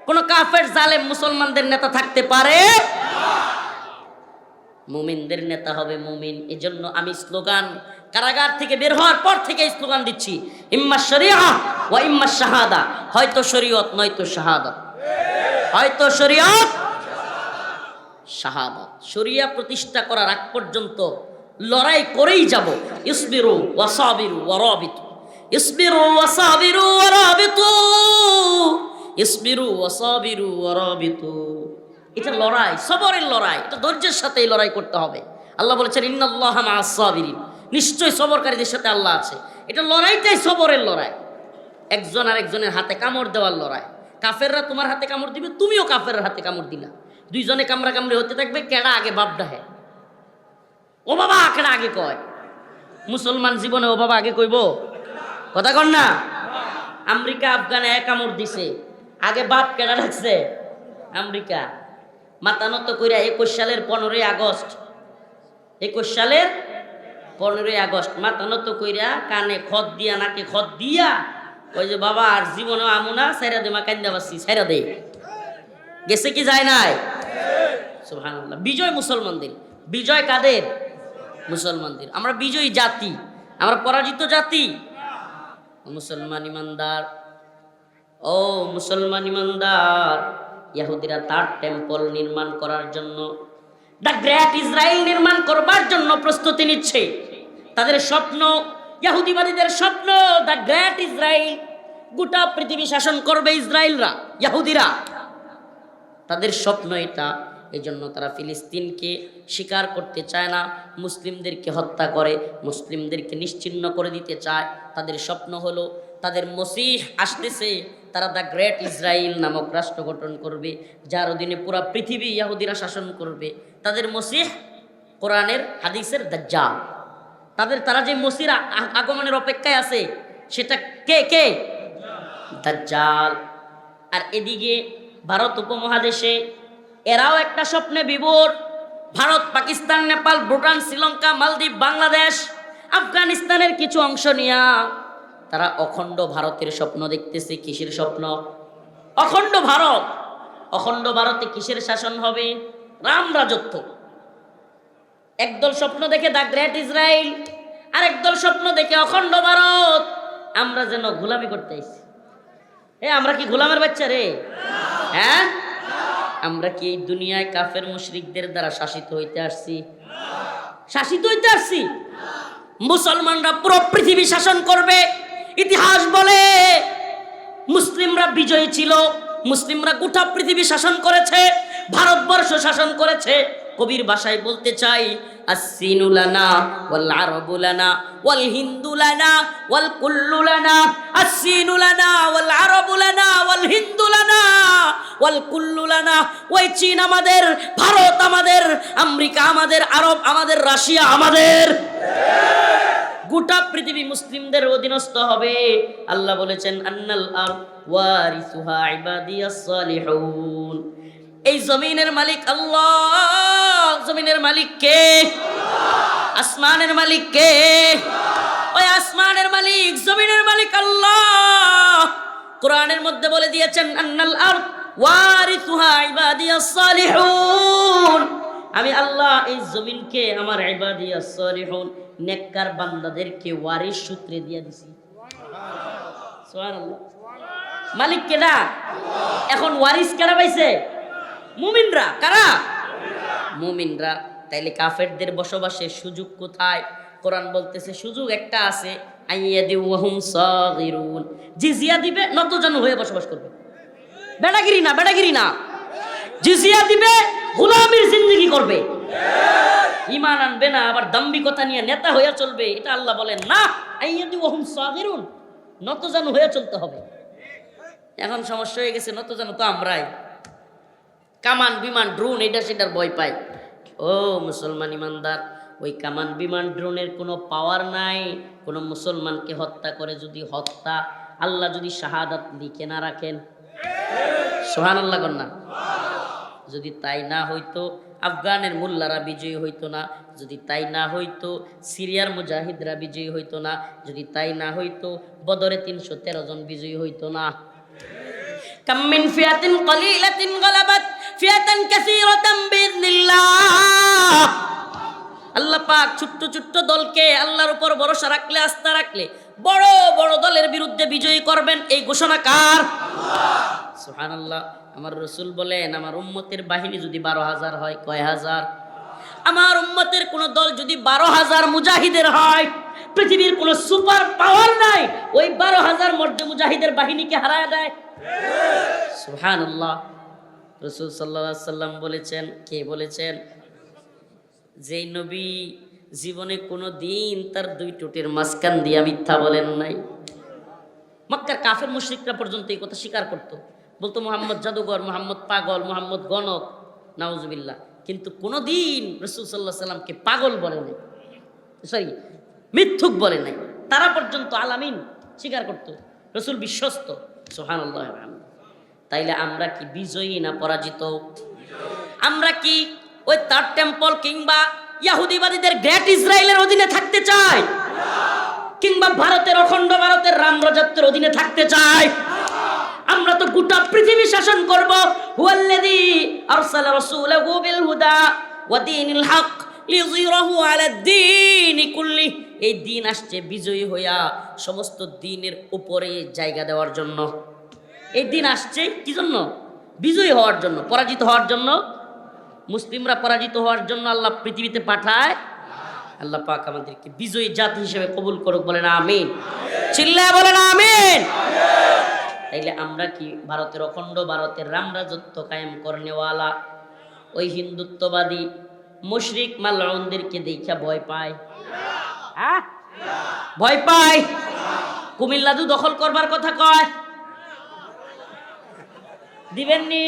কোনো কাফের জালেম মুসলমানদের নেতা থাকতে পারে? মুমিনদের নেতা হবে মুমিন। এজন্য আমি স্লোগান, কারাগার থেকে বের হওয়ার পর থেকে স্লোগান দিচ্ছি, ইম্মা শরিয়া ওয়া ইম্মা শাহাদা, হয়তো শরীয়ত নয়তো শাহাদাত, হয়তো শরীয়ত শাহাদাত। শরিয়া প্রতিষ্ঠা করার আগ পর্যন্ত লড়াই করেই যাব। ইসবিরু ওয়া সাবিরু ওয়া রাবিতু, ইসবিরু ওয়া সাবিরু ওয়া রাবিতু, ইসবিরু ওয়াসাবিরু ওয়ারাবিতু। এটা লড়াই, সবরের লড়াই, এটা ধৈর্যের সাথে এই লড়াই করতে হবে। আল্লাহ বলেছেন ইন্নাল্লাহা মাআস সাবিরিন, নিশ্চয়ই সবরকারীদের সাথে আল্লাহ আছে। এটা লড়াইটাই সবরের লড়াই, একজন আরেকজনের হাতে কামড় দেওয়ার লড়াই। কাফেররা তোমার হাতে কামড় দিবে, তুমিও কাফেরের হাতে কামড় দিলা, দুইজনে কামড়া কামড়ি হতে থাকবে। কেডা আগে বাপ ডাহে, ও বাবা কেডা আগে কয়। মুসলমান জীবনে ও বাবা আগে কইব, কথা কন না। আমেরিকা আফগানে এক কামড় দিছে, আগে বাপ কেডা ডাকছে? আমেরিকা। মাথা নত কইরা 21 সালের 15ই আগস্ট, 21 সালের 15ই আগস্ট মাথা নত কইরা কানে খত দিয়া নাকে খত দিয়া ওই যে বাবা আর জীবনে আমুনা সাইরা দে, মা কান্দা বাসি সাইরা দে। গেছে কি যায় নাই? সুবহানাল্লাহ। বিজয় মুসলমানদের, বিজয় কাদের? মুসলমানদের। আমরা বিজয়ী জাতি, আমরা পরাজিত জাতি। মুসলমান ইমানদার, ও মুসলমান ইমানদার, ইহুদিরা তার টেম্পল নির্মাণ করার জন্য, দ্য গ্রেট ইসরায়েল নির্মাণ করবার জন্য প্রস্তুতি নিচ্ছে। তাদের স্বপ্ন, ইহুদিবাদীদের স্বপ্ন, দ্য গ্রেট ইসরায়েল, গোটা পৃথিবী শাসন করবে ইসরায়েলরা, ইহুদিরা। তাদের স্বপ্ন এটা। এই জন্য তারা ফিলিস্তিনকে স্বীকার করতে চায় না, মুসলিমদেরকে হত্যা করে, মুসলিমদেরকে নিশ্চিহ্ন করে দিতে চায়। তাদের স্বপ্ন হলো তাদের মসিহ আসতেছে, তারা দ্য গ্রেট ইসরায়েল নামক রাষ্ট্র গঠন করবে, যার অধীনে পুরা পৃথিবী ইহুদিরা শাসন করবে। তাদের মসিহ কোরআনের হাদিসের দাজ্জাল। তারা যে মসির আগমনের অপেক্ষায় আছে, সেটা কে? কে? দাজ্জাল। আর এদিকে ভারত উপমহাদেশে এরাও একটা স্বপ্নে বিভোর। ভারত, পাকিস্তান, নেপাল, ভুটান, শ্রীলঙ্কা, মালদ্বীপ, বাংলাদেশ, আফগানিস্তানের কিছু অংশ নিয়া তারা অখণ্ড ভারতের স্বপ্ন দেখতেছে। কিসের স্বপ্ন? অখণ্ড ভারত। অখণ্ড ভারতে কিসের শাসন হবে? রাম রাজত্ব। একদল স্বপ্ন দেখে দ্য গ্রেট ইসরায়েল, আর একদল স্বপ্ন দেখে অখণ্ড ভারত। আমরা যেন গোলামি করতে আইছি। আমরা কি গোলামের বাচ্চা রে? হ্যাঁ, আমরা কি এই দুনিয়ায় কাফের মুশরিকদের দ্বারা শাসিত হইতে আসছি? শাসিত হইতে আসছি? মুসলমানরা পুরো পৃথিবী শাসন করবে। ইতিহাস বলে মুসলিমরা বিজয়ী ছিল, মুসলিমরা গোটা পৃথিবী শাসন করেছে, ভারতবর্ষ শাসন করেছে। কবির ভাষায় বলতে চাই, আসসিনু লানা ওয়াল আরবু লানা ওয়াল হিন্দু লানা ওয়াল কুল্লু লানা, আসসিনু লানা ওয়াল আরবু লানা ওয়াল হিন্দু লানা ওয়াল কুল্লু লানা। ওই চীন আমাদের, ভারত আমাদের, আমেরিকা আমাদের, আরব আমাদের, রাশিয়া আমাদের। গোটা পৃথিবী মুসলিমদের অধীনস্থ হবে। আল্লাহ বলেছেন আন্নাল আরদ ওয়ারিসুহা ইবাদিয়াস সালিহুন। এই জমিনের মালিক আল্লাহ। জমিনের মালিক কে? আসমানের মালিক কে? ওই আসমানের মালিক, জমিনের মালিক আল্লাহ। কোরআনের মধ্যে বলে দিয়েছেন আন্নাল আরদ ওয়ারিসুহা ইবাদিয়াস সালিহুন। আমি আল্লাহ এই জমিনকে আমার ইবাদিয়াস সালিহুন, নেককার বান্দাদেরকে ওয়ারিস সূত্রে দিয়ে দিছি। সুবহানাল্লাহ। মালিক কেডা? এখন ওয়ারিস কেডা পাইছে? মুমিনরা। কারা? মুমিনরা। তাইলে কাফেরদের বসবাসের সুযোগ কোথায়? কোরআন বলতেছে সুযোগ একটা আছে, আইয়াদি ওয়াহুম সাগিরুন, জিজিয়া দিবে, নতজানু হয়ে বসবাস করবে। বেটাগিরি না, বেটাগিরি না, জিজিয়া দিবে, গোলামির জিন্দেগি করবে, ঈমান আনবে না, আবার দাম্ভিকতা নিয়ে নেতা হয়ে চলবে। এটা আল্লাহ বলেন না, আইয়াদি ওয়াহুম সাগিরুন, নতজানু হয়ে চলতে হবে। এখন সমস্যা হয়ে গেছে, নতজানু তো আমরাই। কামান বিমান ড্রোন এটা সেটার ভয় পাই। ও মুসলমান ইমানদার, ওই কামান বিমান ড্রোনের কোনো পাওয়ার নাই। কোনো মুসলমানকে হত্যা করে যদি হত্যা, আল্লাহ যদি শাহাদাত লিখে না রাখেন, সুবহানাল্লাহ কন্যা, যদি তাই না হইতো আফগানের মোল্লারা বিজয়ী হইতো না, যদি তাই না হইতো সিরিয়ার মুজাহিদরা বিজয়ী হইতো না, যদি তাই না হইতো বদরে 313 জন বিজয়ী হইতো না। কাম মিন ফিয়াতিন কলিলাতিন গালাবাত ফিয়াতান কাসীরাতান বিইذনিল্লাহ। আল্লাহ পাক ছোট্ট ছোট্ট দলকে আল্লাহর উপর ভরসা রাখলে, আস্থা রাখলে বড় বড় দলের বিরুদ্ধে বিজয়ী করবেন। এই ঘোষণা কার? আল্লাহ। সুবহানাল্লাহ। আমার রাসূল বলেন, আমার উম্মতের বাহিনী যদি 12,000 হয়, কয় হাজার? আমার উম্মতের কোন দল যদি 12,000 মুজাহিদের হয়, পৃথিবীর কোন সুপার পাওয়ার নাই ওই 12,000 মর্দে মুজাহিদের বাহিনীকে হারায় দেয়। সুবহানাল্লাহ। রাসূল সাল্লাল্লাহু আলাইহি সাল্লাম বলেছেন, কে বলেছেন? যেই নবী জীবনে কোনো দিন তার দুই ঠোঁটের মাঝখান দিয়া মিথ্যা বলেন নাই। মক্কার কাফের মুশরিকরা পর্যন্ত এই কথা স্বীকার করতো, বলতো মুহাম্মদ জাদুঘর, মুহাম্মদ পাগল, মুহাম্মদ গণক, নাউজুবিল্লাহ। কিন্তু কোনোদিন রাসূল সাল্লাল্লাহু আলাইহি সাল্লামকে পাগল বলে নাই, সরি মিথ্যুক বলে নাই। তারা পর্যন্ত আলামিন স্বীকার করত রাসূল বিশ্বস্ত। সুবহানাল্লাহ। তাইলে আমরা কি বিজয়ী না পরাজিত? আমরা কি ওই থার্ড টেম্পল কিংবা ইহুদিবাদীদের গ্রেট ইসরায়েলের অধীনে থাকতে চাই, কিংবা ভারতের অখণ্ড ভারতের রামরাজত্বের অধীনে থাকতে চাই? আমরা তো গোটা পৃথিবী শাসন করব। হুয়াল্লাযী আরসালা রাসূলাহু বিল হুদা ওয়া দীনিল হক লিযহিরাহু আলাদ দীনি কুল্লি। এই দিন আসছে বিজয়ী হইয়া সমস্ত দিনের উপরে জায়গা দেওয়ার জন্য। এই দিন আসছে কি জন্য? বিজয়ী হওয়ার জন্য, পরাজিত হওয়ার জন্য। মুসলিমরা পরাজিত হওয়ার জন্য আল্লাহ পৃথিবীতে পাঠায়। আল্লাহ পাক আমাদেরকে বিজয়ী জাতি হিসেবে কবুল করুক, বলেন আমিন। চিল্লায় বলেন আমিন। তাইলে আমরা কি ভারতের অখণ্ড ভারতের রামরাজত্ব কায়েম করনেওয়ালা ওই হিন্দুত্ববাদী মুশরিক মালউনদেরকে দেখা ভয় পায়? হ্যাঁ, ভয় পায়। কুমিল্লা দখল করবার কথা কয়, দিবেননি?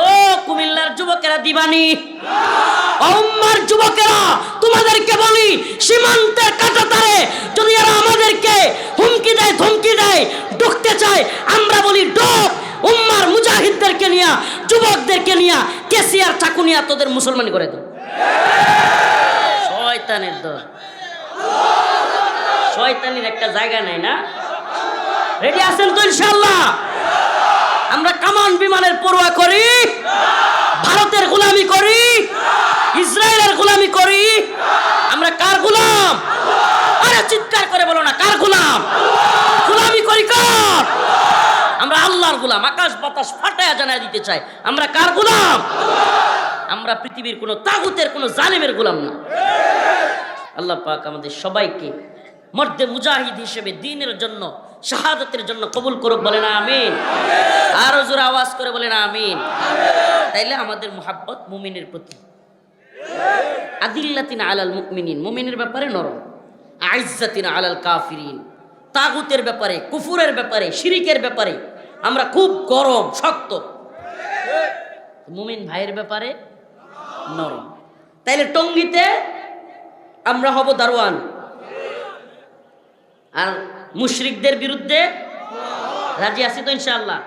ও কুমিল্লার যুবকেরা দিবানি? উম্মার যুবকেরা তোমাদেরকে বলি, সীমান্তের কাঁটাতারে যদি এরা আমাদেরকে হুমকি দেয়, ধমকি দেয়, ঢুকতে চায়, আমরা বলি ঢোক। উম্মার মুজাহিদদেরকে নিয়া, যুবকদেরকে নিয়া, কেসিয়ার চাকু নিয়া তোদের মুসলমানি করে দাও। শয়তানের দল, শয়তানির একটা জায়গা নাই না? রেডি আছেন তো ইনশাআল্লাহ? আমরা কামান বিমানের পরোয়া করি, ভারতের গোলামি করি, ইসরায়েলের গোলামি করি। আমরা কার গোলাম? আরে চিৎকার করে বলো না, কার গোলাম? গোলামি করি কার? আমরা আল্লাহর গোলাম। আকাশ বাতাস ফাটায়া জানায় দিতে চাই, আমরা কার গোলাম? আমরা পৃথিবীর কোনো তাগুতের, কোনো জালেমের গোলাম না। আল্লাহ পাক আমাদের সবাইকে মর্দে মুজাহিদ হিসেবে দ্বীনের জন্য, শাহাদাতের জন্য কবুল করুক, বলেন আমিন। আরো জোরে আওয়াজ করে বলেন আমিন। তাইলে আমাদের মুহাব্বত মুমিনের প্রতি। আদিল্লাতিন আলাল মুমিনিন, মুমিনের ব্যাপারে নরম। আইজ্জাতিন আলাল কাফিরিন, তাগুতের ব্যাপারে, কুফুরের ব্যাপারে, শিরিকের ব্যাপারে আমরা খুব গরম, শক্ত। মুমিন ভাইয়ের ব্যাপারে নরম। তাইলে টঙ্গিতে আমরা হব দারওয়ান, আর মুশরিকদের বিরুদ্ধে রাজি আছি তো ইনশাআল্লাহ?